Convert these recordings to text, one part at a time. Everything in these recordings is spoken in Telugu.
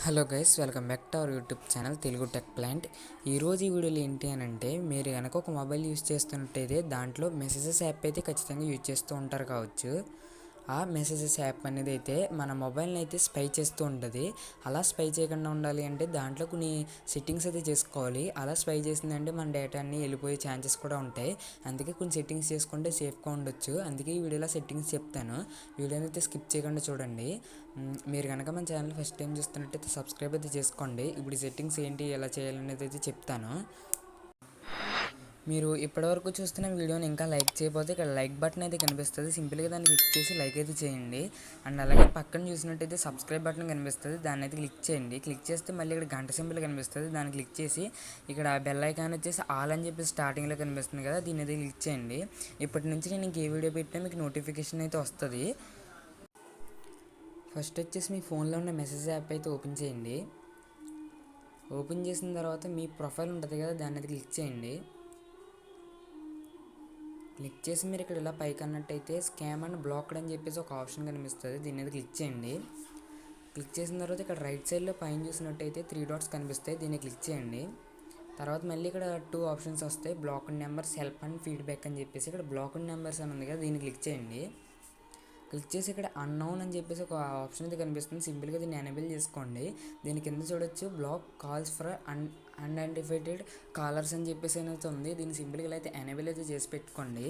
Hello guys, welcome back to our YouTube channel Telugu tech plant. ఈరోజు ఈ వీడియోలో ఏంటి అని అంటే, మీరు కనుక ఒక మొబైల్ యూజ్ చేస్తున్నట్టయితే దాంట్లో మెసేజెస్ యాప్ అయితే ఖచ్చితంగా యూజ్ చేస్తూ ఉంటారు కావచ్చు. ఆ మెసేజెస్ యాప్ అనేది అయితే మన మొబైల్ని అయితే స్పై చేస్తూ ఉంటుంది. అలా స్పై చేయకుండా ఉండాలి అంటే దాంట్లో కొన్ని సెట్టింగ్స్ అయితే చేసుకోవాలి. అలా స్పై చేసిందంటే మన డేటా అన్నీ వెళ్ళిపోయే ఛాన్సెస్ కూడా ఉంటాయి. అందుకే కొన్ని సెట్టింగ్స్ చేసుకుంటే సేఫ్గా ఉండొచ్చు. అందుకే ఈ వీడియోలో సెట్టింగ్స్ చెప్తాను. వీడియోని అయితే స్కిప్ చేయకుండా చూడండి. మీరు కనుక మన ఛానల్ ఫస్ట్ టైం చూస్తున్నట్టయితే సబ్స్క్రైబ్ అయితే చేసుకోండి. ఇప్పుడు సెట్టింగ్స్ ఏంటి ఎలా చేయాలనేది అయితే చెప్తాను. మీరు ఇప్పటివరకు చూస్తున్న వీడియోని ఇంకా లైక్ చేయకపోతే ఇక్కడ లైక్ బటన్ అయితే కనిపిస్తుంది. సింపుల్గా దాన్ని క్లిక్ చేసి లైక్ అయితే చేయండి. అండ్ అలాగే పక్కన చూసినట్టయితే సబ్స్క్రైబ్ బటన్ కనిపిస్తుంది, దాన్ని అయితే క్లిక్ చేయండి. క్లిక్ చేస్తే మళ్ళీ ఇక్కడ గంట సింబల్ కనిపిస్తుంది, దాన్ని క్లిక్ చేసి ఇక్కడ బెల్ ఐకాన్ వచ్చేసి ఆల్ అని చెప్పి స్టార్టింగ్లో కనిపిస్తుంది కదా, దీన్ని అయితే క్లిక్ చేయండి. ఇప్పటి నుంచి నేను ఇంకే వీడియో పెట్టినా మీకు నోటిఫికేషన్ అయితే వస్తుంది. ఫస్ట్ వచ్చేసి మీ ఫోన్లో ఉన్న మెసేజ్ యాప్ అయితే ఓపెన్ చేయండి. ఓపెన్ చేసిన తర్వాత మీ ప్రొఫైల్ ఉంటుంది కదా, దాన్ని అయితే క్లిక్ చేయండి. క్లిక్ చేసి మీరు ఇక్కడ ఇలా పైకి అన్నట్టయితే స్కామ్ అండ్ బ్లాక్డ్ అని చెప్పేసి ఒక ఆప్షన్ కనిపిస్తుంది, దీని మీద క్లిక్ చేయండి. క్లిక్ చేసిన తర్వాత ఇక్కడ రైట్ సైడ్లో పైన చూసినట్టయితే 3 డాట్స్ కనిపిస్తాయి, దీన్ని క్లిక్ చేయండి. తర్వాత మళ్ళీ ఇక్కడ 2 ఆప్షన్స్ వస్తాయి, blocked numbers, help and feedback అని చెప్పేసి. ఇక్కడ బ్లాక్డ్ నెంబర్స్ అని ఉంది కదా, దీన్ని క్లిక్ చేయండి. క్లిక్ చేసి ఇక్కడ అన్నౌన్ అని చెప్పేసి ఒక ఆప్షన్ అయితే కనిపిస్తుంది, సింపుల్గా దీన్ని ఎనేబుల్ చేసుకోండి. దీని కింద చూడొచ్చు block calls for unidentified callers అని చెప్పేసి అయితే ఉంది. దీన్ని సింపుల్గా అయితే ఎనేబుల్ అయితే చేసి పెట్టుకోండి.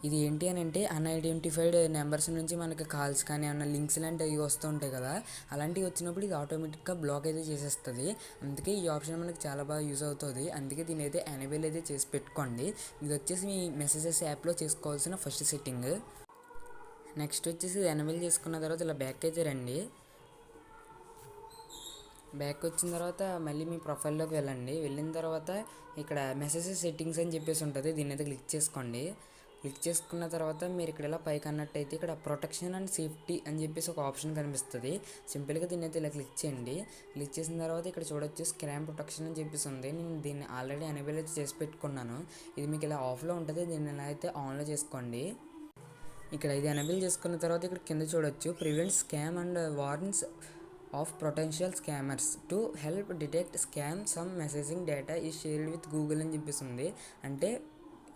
ఇది ఏంటి అని అంటే, అన్ఐడెంటిఫైడ్ నెంబర్స్ నుంచి మనకి కాల్స్ కానీ ఏమన్నా లింక్స్ లాంటివి వస్తూ ఉంటాయి కదా, అలాంటివి వచ్చినప్పుడు ఇది ఆటోమేటిక్గా బ్లాక్ అయితే చేసేస్తుంది. అందుకే ఈ ఆప్షన్ మనకి చాలా బాగా యూజ్ అవుతుంది. అందుకే దీని అయితే ఎనేబుల్ అయితే చేసి పెట్టుకోండి. ఇది వచ్చేసి మీ మెసేజెస్ యాప్లో చేసుకోవాల్సిన ఫస్ట్ సెట్టింగ్. నెక్స్ట్ వచ్చేసి ఇది ఎనేబుల్ చేసుకున్న తర్వాత ఇలా బ్యాక్ అయితే రండి. బ్యాక్ వచ్చిన తర్వాత మళ్ళీ మీ ప్రొఫైల్లోకి వెళ్ళండి. వెళ్ళిన తర్వాత ఇక్కడ మెసేజెస్ సెట్టింగ్స్ అని చెప్పేసి ఉంటుంది, దీన్ని అయితే క్లిక్ చేసుకోండి. క్లిక్ చేసుకున్న తర్వాత మీరు ఇక్కడ ఇలా పైకి అన్నట్టయితే ఇక్కడ ప్రొటెక్షన్ అండ్ సేఫ్టీ అని చెప్పేసి ఒక ఆప్షన్ కనిపిస్తుంది, సింపుల్గా దీన్ని అయితే ఇలా క్లిక్ చేయండి. క్లిక్ చేసిన తర్వాత ఇక్కడ చూడొచ్చు స్క్రామ్ ప్రొటెక్షన్ అని చెప్పేసి ఉంది. నేను దీన్ని ఆల్రెడీ ఎనేబుల్ అయితే చేసి పెట్టుకున్నాను. ఇది మీకు ఇలా ఆఫ్లో ఉంటుంది, దీన్ని ఇలా అయితే ఆన్లో చేసుకోండి. ఇక్కడ ఇది ఎనేబుల్ చేసుకున్న తర్వాత ఇక్కడ కింద చూడొచ్చు prevent scam and వార్న్స్ of potential scammers to help detect scam some messaging data ఈ షేర్డ్ విత్ గూగుల్ అని చెప్పేసి ఉంది. అంటే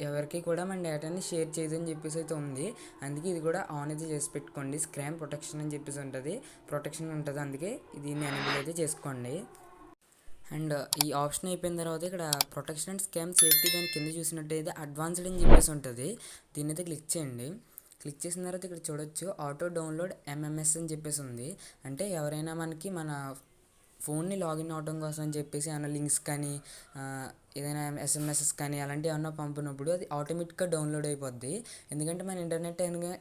ఎవరికి కూడా మన డేటాని షేర్ చేయదని చెప్పేసి అయితే ఉంది. అందుకే ఇది కూడా ఆన్ అయితే చేసి పెట్టుకోండి. స్కామ్ ప్రొటెక్షన్ అని చెప్పేసి ఉంటుంది, ప్రొటెక్షన్ ఉంటుంది, అందుకే దీన్ని ఎనేబుల్ అయితే చేసుకోండి. అండ్ ఈ ఆప్షన్ అయిపోయిన తర్వాత ఇక్కడ ప్రొటెక్షన్ అండ్ స్కామ్ సేఫ్టీ దాని కింద చూసినట్టయితే అడ్వాన్స్డ్ అని చెప్పేసి ఉంటుంది, దీన్ని అయితే క్లిక్ చేయండి. క్లిక్ చేసిన తర్వాత ఇక్కడ చూడొచ్చు ఆటో డౌన్లోడ్ ఎంఎంఎస్ అని చెప్పేసి ఉంది. అంటే ఎవరైనా మనకి మన ఫోన్ని లాగిన్ అవడం కోసం అని చెప్పేసి ఏమైనా లింక్స్ కానీ ఏదైనా ఎస్ఎంఎస్ఎస్ కానీ అలాంటివి ఏమన్నా పంపినప్పుడు అది ఆటోమేటిక్గా డౌన్లోడ్ అయిపోద్ది. ఎందుకంటే మన ఇంటర్నెట్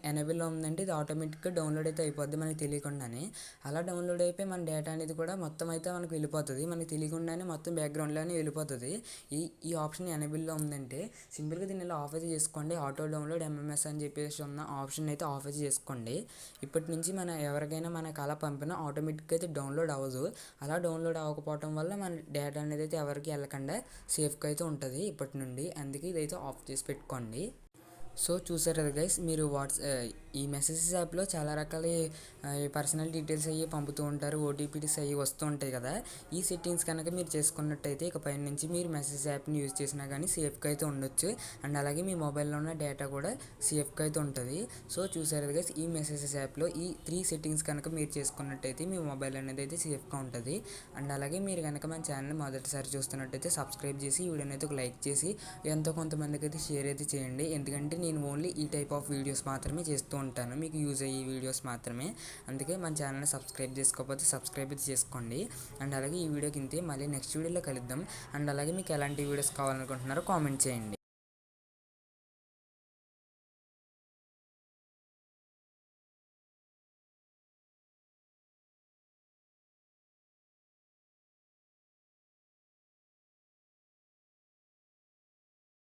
ఎనేబుల్లో ఉందంటే ఇది ఆటోమేటిక్గా డౌన్లోడ్ అయితే అయిపోద్ది మనకి తెలియకుండానే. అలా డౌన్లోడ్ అయిపోయి మన డేటా అనేది కూడా మొత్తం అయితే మనకు వెళ్ళిపోతుంది, మనకి తెలియకుండానే మొత్తం బ్యాక్గ్రౌండ్లోనే వెళ్ళిపోతుంది. ఈ ఆప్షన్ ఎనేబుల్లో ఉందంటే సింపుల్గా దీన్ని ఇలా ఆఫ్ అయితే చేసుకోండి. ఆటో డౌన్లోడ్ ఎంఎంఎస్ అని చెప్పేసి ఉన్న ఆప్షన్ అయితే ఆఫ్ అయితే చేసుకోండి. ఇప్పటి నుంచి ఎవరికైనా మనకు అలా పంపినా ఆటోమేటిక్గా అయితే డౌన్లోడ్ అవ్వదు. అలా డౌన్లోడ్ అవ్వకపోవడం వల్ల మన డేటా అనేది అయితే ఎవరికి వెళ్ళకుండా సేఫ్గా అయితే ఉంటుంది ఇప్పటి నుండి. అందుకే ఇదైతే ఆఫ్ చేసి పెట్టుకోండి. సో చూసారు కదా గైస్, మీరు ఈ మెసేజెస్ యాప్లో చాలా రకాల పర్సనల్ డీటెయిల్స్ అయ్యి పంపుతూ ఉంటారు, ఓటీపీస్ అయ్యి వస్తూ ఉంటాయి కదా. ఈ సెట్టింగ్స్ కనుక మీరు చేసుకున్నట్టయితే ఇక పైన నుంచి మీరు మెసేజ్ యాప్ని యూజ్ చేసినా కానీ సేఫ్గా అయితే ఉండొచ్చు. అండ్ అలాగే మీ మొబైల్లో ఉన్న డేటా కూడా సేఫ్గా అయితే ఉంటుంది. సో చూసారు కదా గైస్, ఈ మెసేజెస్ యాప్లో ఈ 3 సెట్టింగ్స్ కనుక మీరు చేసుకున్నట్టయితే మీ మొబైల్ అనేది అయితే సేఫ్గా ఉంటుంది. అండ్ అలాగే మీరు కనుక మన ఛానల్ మొదటిసారి చూస్తున్నట్టయితే సబ్స్క్రైబ్ చేసి వీడియోని అయితే ఒక లైక్ చేసి ఎంతో కొంతమందికి అయితే షేర్ అయితే చేయండి. ఎందుకంటే నేను ఓన్లీ ఈ టైప్ ఆఫ్ వీడియోస్ మాత్రమే చేస్తూ ఉంటాను, మీకు యూజ్ అయ్యే వీడియోస్ మాత్రమే. అందుకే మన ఛానల్ని సబ్స్క్రైబ్ చేసుకోకపోతే సబ్స్క్రైబ్ అయితే చేసుకోండి. అండ్ అలాగే ఈ వీడియోకి ఇంతే, మళ్ళీ నెక్స్ట్ వీడియోలో కలుద్దాం. అండ్ అలాగే మీకు ఎలాంటి వీడియోస్ కావాలనుకుంటున్నారో కామెంట్ చేయండి.